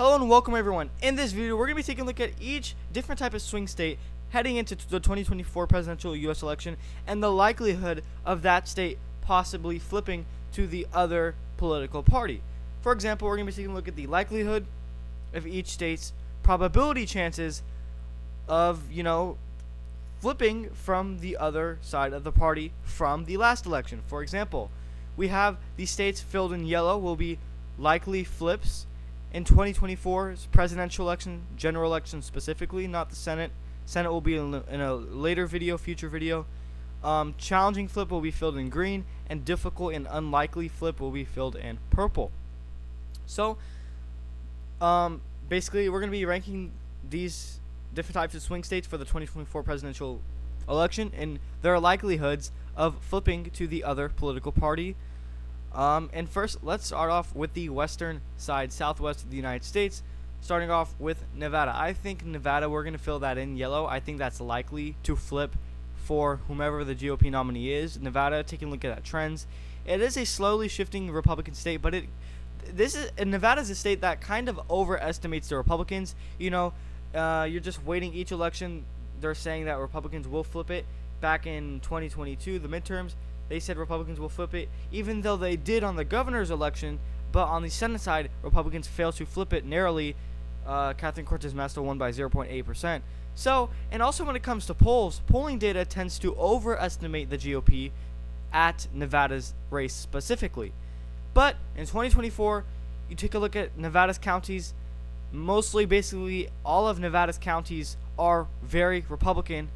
Hello and welcome everyone. In this video, we're going to be taking a look at each different type of swing state heading into the 2024 presidential US election and the likelihood of that state possibly flipping to the other political party. For example, we're going to be taking a look at the likelihood of each state's probability chances of, flipping from the other side of the party from the last election. For example, we have the states filled in yellow will be likely flips in 2024's presidential election, general election specifically, not the Senate. Senate will be in a later video, future video. Challenging flip will be filled in green, and difficult and unlikely flip will be filled in purple. So, basically, we're going to be ranking these different types of swing states for the 2024 presidential election and their likelihoods of flipping to the other political party. And first, let's start off with the western side, southwest of the United States, starting off with Nevada. I think Nevada, we're going to fill that in yellow. I think that's likely to flip for whomever the GOP nominee is. Nevada, taking a look at trends, it is a slowly shifting Republican state, but Nevada is a state that kind of overestimates the Republicans. You're just waiting each election. They're saying that Republicans will flip it. Back in 2022, the midterms, they said Republicans will flip it, even though they did on the governor's election. But on the Senate side, Republicans failed to flip it narrowly. Catherine Cortez Masto won by 0.8%. So, and also when it comes to polls, polling data tends to overestimate the GOP at Nevada's race specifically. But in 2024, you take a look at Nevada's counties, basically all of Nevada's counties are very Republican,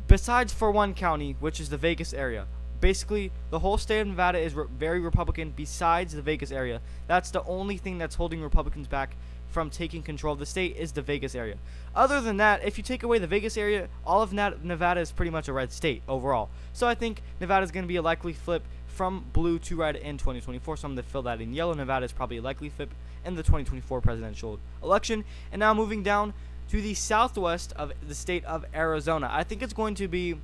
besides for one county, which is the Vegas area. Basically, the whole state of Nevada is very Republican besides the Vegas area. That's the only thing that's holding Republicans back from taking control of the state is the Vegas area. Other than that, if you take away the Vegas area, all of Nevada is pretty much a red state overall. So I think Nevada is going to be a likely flip from blue to red in 2024. So I'm going to fill that in yellow. Nevada is probably a likely flip in the 2024 presidential election. And now moving down to the southwest of the state of Arizona. I think it's going to be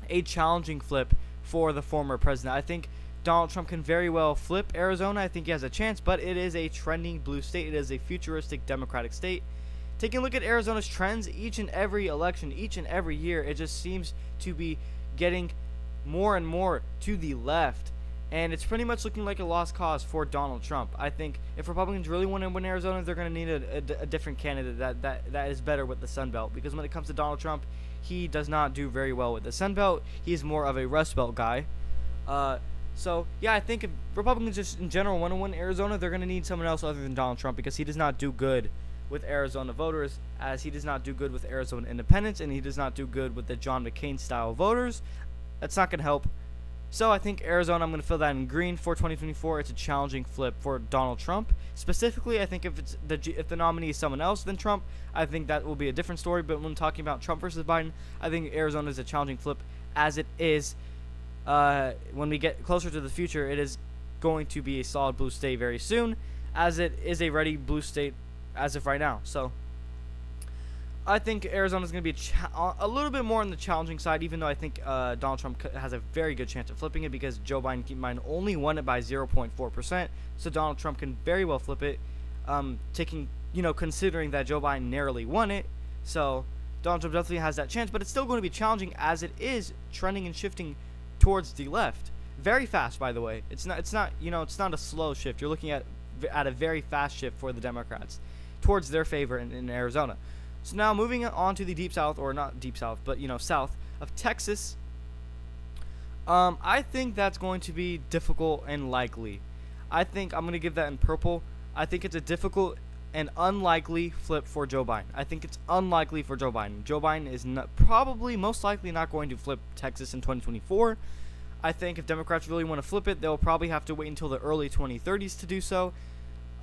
a challenging flip for the former president. I think Donald Trump can very well flip Arizona. I think he has a chance, but it is a trending blue state. It is a futuristic Democratic state. Taking a look at Arizona's trends, each and every election, each and every year, it just seems to be getting more and more to the left. And it's pretty much looking like a lost cause for Donald Trump. I think if Republicans really want to win Arizona, they're going to need a different candidate that is better with the Sun Belt. Because when it comes to Donald Trump, he does not do very well with the Sun Belt. He's more of a Rust Belt guy. So, yeah, I think if Republicans just in general want to win Arizona, they're going to need someone else other than Donald Trump because he does not do good with Arizona voters, as he does not do good with Arizona independents, and he does not do good with the John McCain-style voters. That's not going to help. So I think Arizona, I'm going to fill that in green for 2024. It's a challenging flip for Donald Trump. Specifically, I think if the nominee is someone else than Trump, I think that will be a different story. But when talking about Trump versus Biden, I think Arizona is a challenging flip as it is. When we get closer to the future, it is going to be a solid blue state very soon, as it is a ready blue state as of right now. So I think Arizona is going to be a little bit more on the challenging side, even though I think Donald Trump has a very good chance of flipping it because Joe Biden, keep in mind, only won it by 0.4%. So Donald Trump can very well flip it, considering that Joe Biden narrowly won it. So Donald Trump definitely has that chance, but it's still going to be challenging as it is trending and shifting towards the left. Very fast, by the way. It's not a slow shift. You're looking at a very fast shift for the Democrats towards their favor in Arizona. So now moving on to the deep south, or not deep south, but south of Texas. I think that's going to be difficult and likely. I think I'm going to give that in purple. I think it's a difficult and unlikely flip for Joe Biden. I think it's unlikely for Joe Biden. Joe Biden is probably most likely not going to flip Texas in 2024. I think if Democrats really want to flip it, they'll probably have to wait until the early 2030s to do so.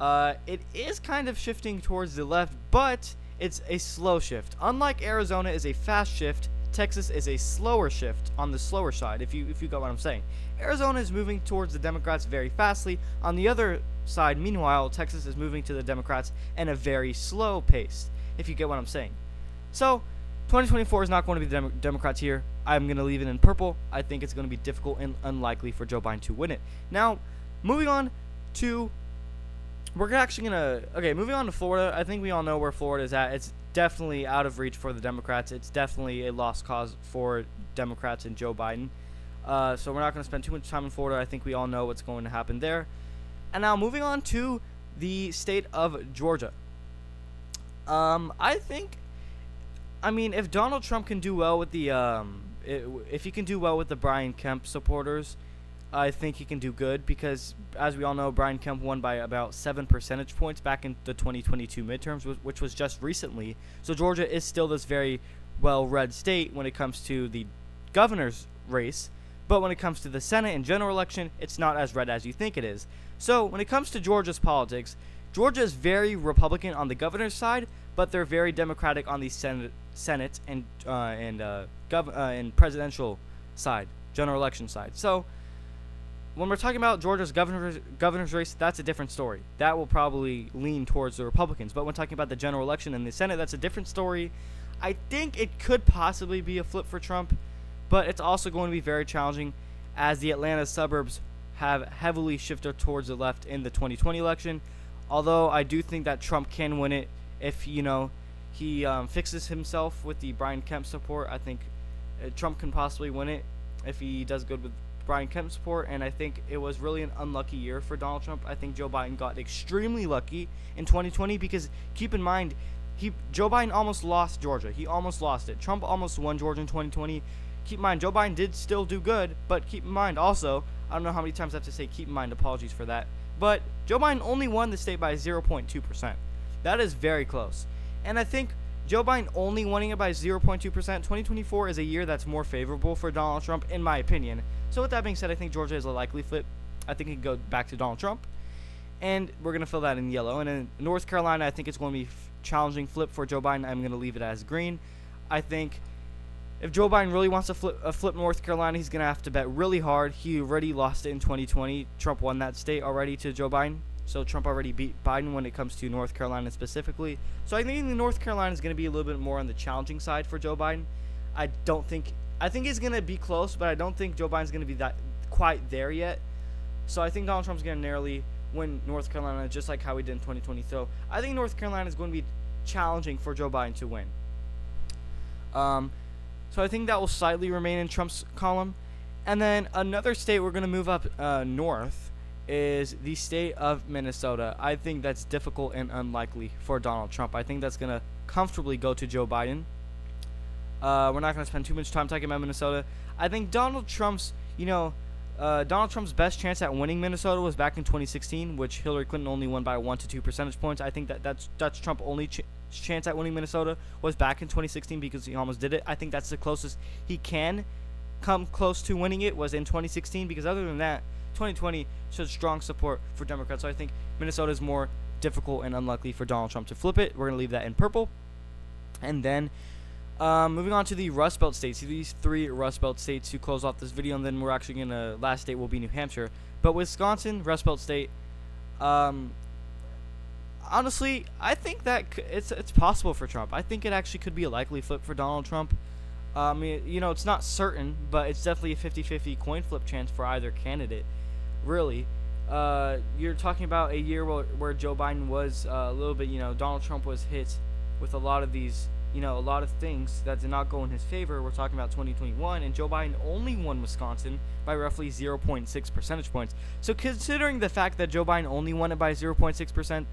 It is kind of shifting towards the left, but it's a slow shift. Unlike Arizona is a fast shift, Texas is a slower shift on the slower side, if you got what I'm saying. Arizona is moving towards the Democrats very fastly. On the other side, meanwhile, Texas is moving to the Democrats in a very slow pace, if you get what I'm saying. So, 2024 is not going to be the Democrats here. I'm going to leave it in purple. I think it's going to be difficult and unlikely for Joe Biden to win it. Now, moving on to we're actually gonna moving on to Florida. I think we all know where Florida is at. It's definitely out of reach for the Democrats. It's definitely a lost cause for Democrats and Joe Biden. So we're not going to spend too much time in Florida. I think we all know what's going to happen there. And now moving on to the state of Georgia. If Donald Trump can do well with if he can do well with the Brian Kemp supporters, I think he can do good because, as we all know, Brian Kemp won by about 7 percentage points back in the 2022 midterms, which was just recently. So Georgia is still this very well-read state when it comes to the governor's race, but when it comes to the Senate and general election, it's not as red as you think it is. So when it comes to Georgia's politics, Georgia is very Republican on the governor's side, but they're very Democratic on the Senate and presidential side, general election side. So when we're talking about Georgia's governor's race, that's a different story. That will probably lean towards the Republicans. But when talking about the general election and the Senate, that's a different story. I think it could possibly be a flip for Trump, but it's also going to be very challenging as the Atlanta suburbs have heavily shifted towards the left in the 2020 election. Although I do think that Trump can win it if, he fixes himself with the Brian Kemp support. I think Trump can possibly win it if he does good with Brian Kemp support, and I think it was really an unlucky year for Donald Trump. I think Joe Biden got extremely lucky in 2020 because, keep in mind, Joe Biden almost lost Georgia. He almost lost it. Trump almost won Georgia in 2020. Keep in mind, Joe Biden did still do good, but keep in mind also, I don't know how many times I have to say keep in mind, apologies for that, but Joe Biden only won the state by 0.2%. That is very close. And I think Joe Biden only winning it by 0.2%, 2024 is a year that's more favorable for Donald Trump, in my opinion. So with that being said, I think Georgia is a likely flip. I think it can go back to Donald Trump. And we're going to fill that in yellow. And in North Carolina, I think it's going to be challenging flip for Joe Biden. I'm going to leave it as green. I think if Joe Biden really wants to flip North Carolina, he's going to have to bet really hard. He already lost it in 2020. Trump won that state already to Joe Biden. So Trump already beat Biden when it comes to North Carolina specifically. So I think North Carolina is going to be a little bit more on the challenging side for Joe Biden. I think he's going to be close, but I don't think Joe Biden's going to be that quite there yet. So I think Donald Trump's going to narrowly win North Carolina just like how he did in 2020. So I think North Carolina is going to be challenging for Joe Biden to win. So I think that will slightly remain in Trump's column. And then another state we're going to move up north is the state of Minnesota. I think that's difficult and unlikely for Donald Trump. I think that's going to comfortably go to Joe Biden. We're not going to spend too much time talking about Minnesota. I think Donald Trump's best chance at winning Minnesota was back in 2016, which Hillary Clinton only won by 1 to 2 percentage points. I think that's Trump's only chance at winning Minnesota was back in 2016 because he almost did it. I think that's the closest he can come close to winning it was in 2016 because other than that, 2020 showed strong support for Democrats. So I think Minnesota is more difficult and unlikely for Donald Trump to flip it. We're going to leave that in purple. And then moving on to the Rust Belt states. These 3 Rust Belt states to close off this video, and then we're actually going to, last state will be New Hampshire. But Wisconsin, Rust Belt state, honestly, I think that it's possible for Trump. I think it actually could be a likely flip for Donald Trump. It's not certain, but it's definitely a 50-50 coin flip chance for either candidate, really. You're talking about a year where Joe Biden was a little bit, Donald Trump was hit with a lot of these, a lot of things that did not go in his favor. We're talking about 2021, and Joe Biden only won Wisconsin by roughly 0.6 percentage points. So considering the fact that Joe Biden only won it by 0.6%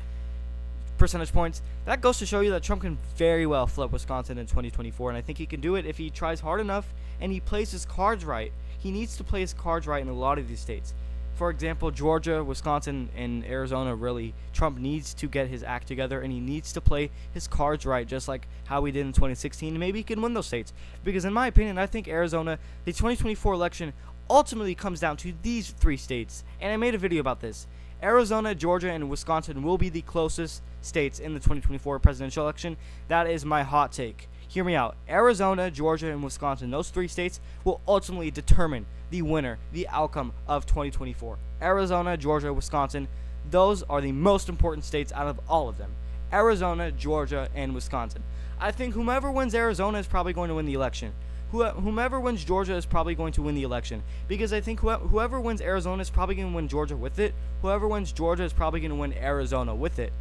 percentage points, that goes to show you that Trump can very well flip Wisconsin in 2024, and I think he can do it if he tries hard enough and he plays his cards right. He needs to play his cards right in a lot of these states. For example, Georgia, Wisconsin, and Arizona, really, Trump needs to get his act together, and he needs to play his cards right, just like how he did in 2016, and maybe he can win those states. Because in my opinion, I think Arizona, the 2024 election, ultimately comes down to these 3 states, and I made a video about this. Arizona, Georgia, and Wisconsin will be the closest states in the 2024 presidential election. That is my hot take. Hear me out. Arizona, Georgia, and Wisconsin, those 3 states will ultimately determine the winner, the outcome of 2024. Arizona, Georgia, Wisconsin, those are the most important states out of all of them. Arizona, Georgia, and Wisconsin. I think whomever wins Arizona is probably going to win the election. whomever wins Georgia is probably going to win the election, because I think whoever wins Arizona is probably going to win Georgia with it. Whoever wins Georgia is probably going to win Arizona with it.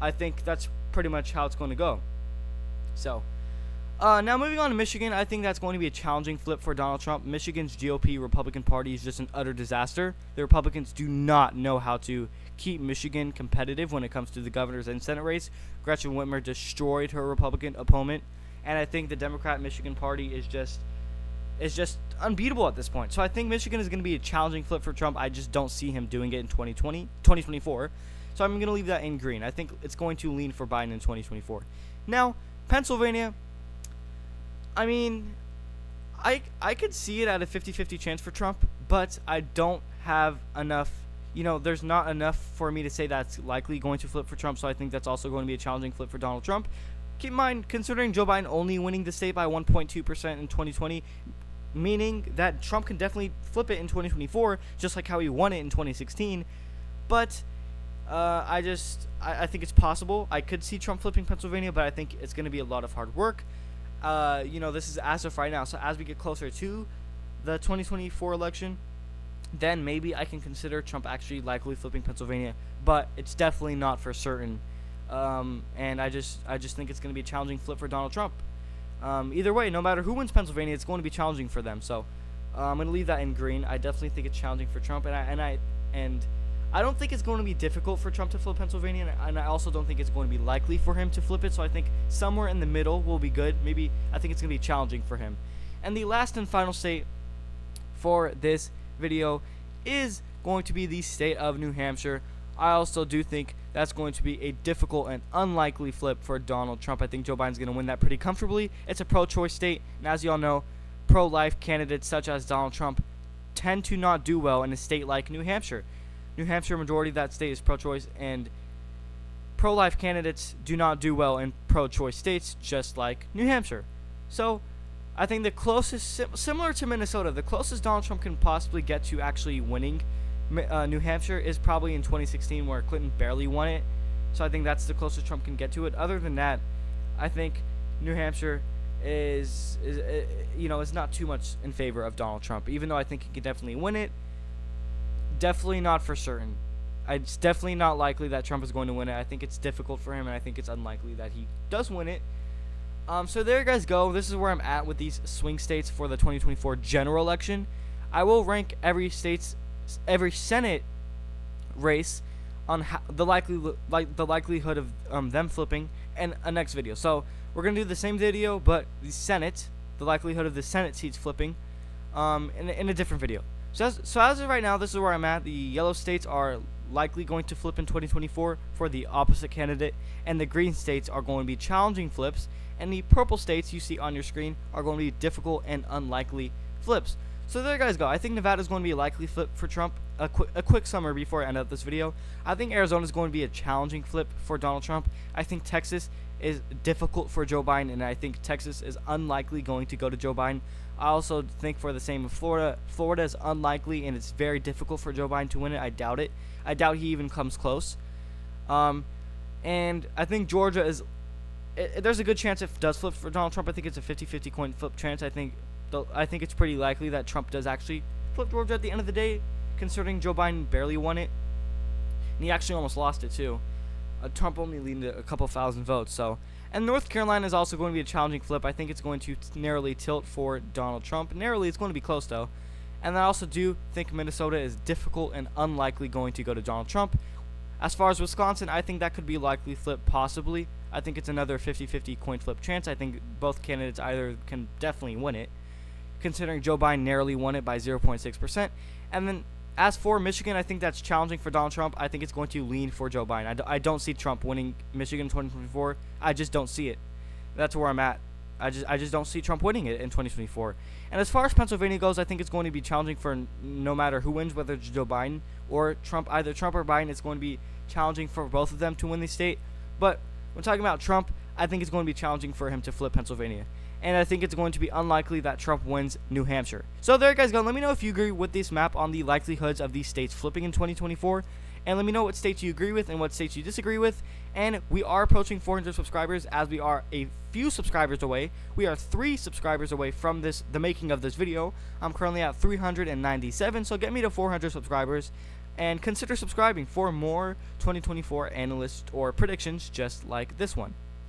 I think that's pretty much how it's going to go. So, now moving on to Michigan, I think that's going to be a challenging flip for Donald Trump. Michigan's GOP Republican Party is just an utter disaster. The Republicans do not know how to keep Michigan competitive when it comes to the governor's and Senate race. Gretchen Whitmer destroyed her Republican opponent, and I think the Democrat Michigan Party is just unbeatable at this point. So I think Michigan is going to be a challenging flip for Trump. I just don't see him doing it in 2024. So I'm going to leave that in green. I think it's going to lean for Biden in 2024. Now, Pennsylvania, I mean, I could see it at a 50-50 chance for Trump, but I don't have enough, there's not enough for me to say that's likely going to flip for Trump, so I think that's also going to be a challenging flip for Donald Trump. Keep in mind, considering Joe Biden only winning the state by 1.2% in 2020, meaning that Trump can definitely flip it in 2024, just like how he won it in 2016, but I think it's possible. I could see Trump flipping Pennsylvania, but I think it's going to be a lot of hard work. This is as of right now. So as we get closer to the 2024 election, then maybe I can consider Trump actually likely flipping Pennsylvania, but it's definitely not for certain. And I just think it's going to be a challenging flip for Donald Trump. Either way, no matter who wins Pennsylvania, it's going to be challenging for them. So I'm going to leave that in green. I definitely think it's challenging for Trump, and I don't think it's going to be difficult for Trump to flip Pennsylvania, and I also don't think it's going to be likely for him to flip it, so I think somewhere in the middle will be good. Maybe I think it's going to be challenging for him. And the last and final state for this video is going to be the state of New Hampshire. I also do think that's going to be a difficult and unlikely flip for Donald Trump. I think Joe Biden's going to win that pretty comfortably. It's a pro-choice state, and as you all know, pro-life candidates such as Donald Trump tend to not do well in a state like New Hampshire. New Hampshire, majority of that state is pro-choice, and pro-life candidates do not do well in pro-choice states, just like New Hampshire. So, I think the closest, similar to Minnesota, the closest Donald Trump can possibly get to actually winning New Hampshire is probably in 2016, where Clinton barely won it. So I think that's the closest Trump can get to it. Other than that, I think New Hampshire is not too much in favor of Donald Trump, even though I think he can definitely win it. Definitely not for certain. It's definitely not likely that Trump is going to win it. I think it's difficult for him, and I think it's unlikely that he does win it. So there you guys go. This is where I'm at with these swing states for the 2024 general election. I will rank every Senate race on the likelihood of them flipping in a next video. So we're gonna do the same video, but the likelihood of the Senate seats flipping, in a different video. So as of right now, this is where I'm at. The yellow states are likely going to flip in 2024 for the opposite candidate, and the green states are going to be challenging flips, and the purple states you see on your screen are going to be difficult and unlikely flips. So there you guys go. I think Nevada is going to be a likely flip for Trump. A quick summary before I end up this video. I think Arizona is going to be a challenging flip for Donald Trump. I think Texas is difficult for Joe Biden, and I think Texas is unlikely going to go to Joe Biden. I also think for the same of Florida. Florida is unlikely, and it's very difficult for Joe Biden to win it. I doubt it. I doubt he even comes close. And I think Georgia is... there's a good chance it does flip for Donald Trump. I think it's a 50-50 coin flip chance. I think it's pretty likely that Trump does actually flip Georgia at the end of the day, considering Joe Biden barely won it. And he actually almost lost it, too. Trump only leaned a couple thousand votes, so... And North Carolina is also going to be a challenging flip. I think it's going to narrowly tilt for Donald Trump. Narrowly, it's going to be close, though. And I also do think Minnesota is difficult and unlikely going to go to Donald Trump. As far as Wisconsin, I think that could be a likely flip, possibly. I think it's another 50-50 coin flip chance. I think both candidates either can definitely win it, considering Joe Biden narrowly won it by 0.6%. And then as for Michigan, I think that's challenging for Donald Trump. I think it's going to lean for Joe Biden. I don't see Trump winning Michigan in 2024. I just don't see it. That's where I'm at. I just don't see Trump winning it in 2024. And as far as Pennsylvania goes, I think it's going to be challenging for no matter who wins, whether it's Joe Biden or Trump. Either Trump or Biden, it's going to be challenging for both of them to win the state. But when talking about Trump, I think it's going to be challenging for him to flip Pennsylvania. And I think it's going to be unlikely that Trump wins New Hampshire. So there you guys go. Let me know if you agree with this map on the likelihoods of these states flipping in 2024. And let me know what states you agree with and what states you disagree with. And we are approaching 400 subscribers, as we are a few subscribers away. We are 3 subscribers away from the making of this video. I'm currently at 397, so get me to 400 subscribers. And consider subscribing for more 2024 analyst or predictions just like this one.